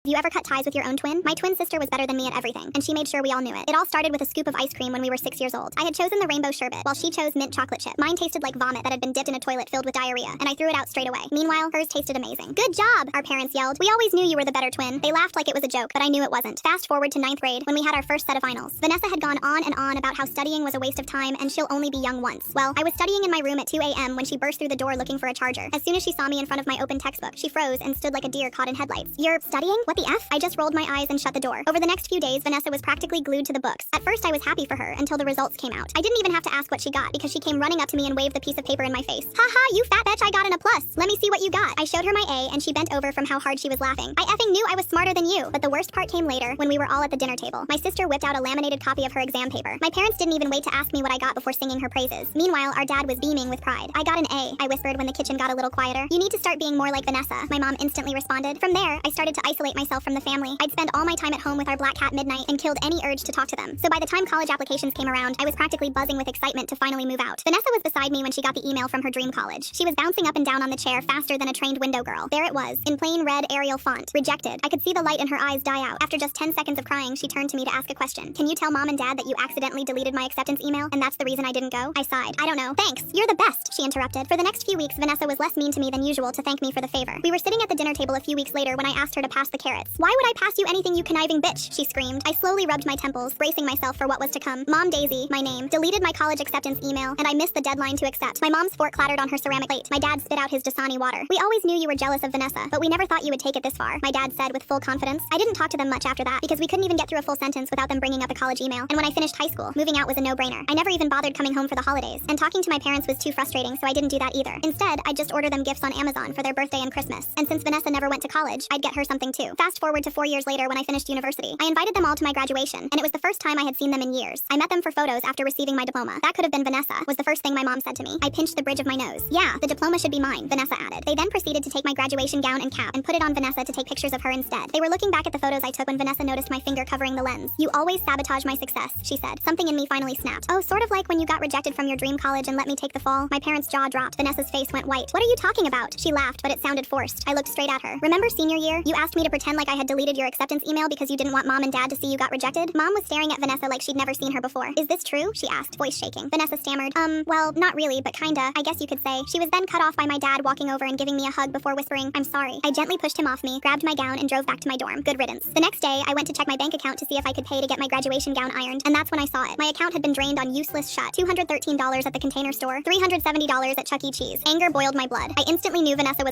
Have you ever cut ties with your own twin? My twin sister was better than me at everything, and she made sure we all knew it. It all started with a scoop of ice cream when we were 6 years old. I had chosen the rainbow sherbet, while she chose mint chocolate chip. Mine tasted like vomit that had been dipped in a toilet filled with diarrhea, and I threw it out straight away. Meanwhile, hers tasted amazing. Good job, our parents yelled. We always knew you were the better twin. They laughed like it was a joke, but I knew it wasn't. Fast forward to 9th grade, when we had our first set of finals. Vanessa had gone on and on about how studying was a waste of time and she'll only be young once. Well, I was studying in my room at 2 a.m. when she burst through the door looking for a charger. As soon as she saw me in front of my open textbook, she froze and stood like a deer caught in headlights. You're studying? What the F? I just rolled my eyes and shut the door. Over the next few days, Vanessa was practically glued to the books. At first, I was happy for her until the results came out. I didn't even have to ask what she got because she came running up to me and waved the piece of paper in my face. Haha, you fat bitch, I got an A+. Let me see what you got. I showed her my A and she bent over from how hard she was laughing. I effing knew I was smarter than you. But the worst part came later when we were all at the dinner table. My sister whipped out a laminated copy of her exam paper. My parents didn't even wait to ask me what I got before singing her praises. Meanwhile, our dad was beaming with pride. I got an A, I whispered when the kitchen got a little quieter. You need to start being more like Vanessa, my mom instantly responded. From there, I started to isolate myself from the family. I'd spend all my time at home with our black cat Midnight and killed any urge to talk to them. So by the time college applications came around, I was practically buzzing with excitement to finally move out. Vanessa was beside me when she got the email from her dream college. She was bouncing up and down on the chair faster than a trained window girl. There it was, in plain red Arial font. Rejected. I could see the light in her eyes die out. After just 10 seconds of crying, she turned to me to ask a question. Can you tell mom and dad that you accidentally deleted my acceptance email and that's the reason I didn't go? I sighed. I don't know. Thanks. You're the best, she interrupted. For the next few weeks, Vanessa was less mean to me than usual to thank me for the favor. We were sitting at the dinner table a few weeks later when I asked her to pass the carrots. Why would I pass you anything, you conniving bitch? She screamed. I slowly rubbed my temples, bracing myself for what was to come. Mom Daisy, my name, deleted my college acceptance email, and I missed the deadline to accept. My mom's fork clattered on her ceramic plate. My dad spit out his Dasani water. We always knew you were jealous of Vanessa, but we never thought you would take it this far, my dad said with full confidence. I didn't talk to them much after that because we couldn't even get through a full sentence without them bringing up a college email. And when I finished high school, moving out was a no-brainer. I never even bothered coming home for the holidays, and talking to my parents was too frustrating, so I didn't do that either. Instead, I'd just order them gifts on Amazon for their birthday and Christmas. And since Vanessa never went to college, I'd get her something too. Fast forward to 4 years later when I finished university. I invited them all to my graduation, and it was the first time I had seen them in years. I met them for photos after receiving my diploma. That could have been Vanessa, was the first thing my mom said to me. I pinched the bridge of my nose. Yeah, the diploma should be mine, Vanessa added. They then proceeded to take my graduation gown and cap and put it on Vanessa to take pictures of her instead. They were looking back at the photos I took when Vanessa noticed my finger covering the lens. You always sabotage my success, she said. Something in me finally snapped. Oh, sort of like when you got rejected from your dream college and let me take the fall. My parents' jaw dropped. Vanessa's face went white. What are you talking about? She laughed, but it sounded forced. I looked straight at her. Remember senior year? You asked me to pretend like I had deleted your acceptance email because you didn't want mom and dad to see you got rejected? Mom was staring at Vanessa like she'd never seen her before. Is this true? She asked, voice shaking. Vanessa stammered, well, not really, but kinda, I guess you could say. She was then cut off by my dad walking over and giving me a hug before whispering, I'm sorry. I gently pushed him off me, grabbed my gown, and drove back to my dorm. Good riddance. The next day, I went to check my bank account to see if I could pay to get my graduation gown ironed, and that's when I saw it. My account had been drained on useless shut. $213 at the Container Store, $370 at Chuck E. Cheese. Anger boiled my blood. I instantly knew Vanessa was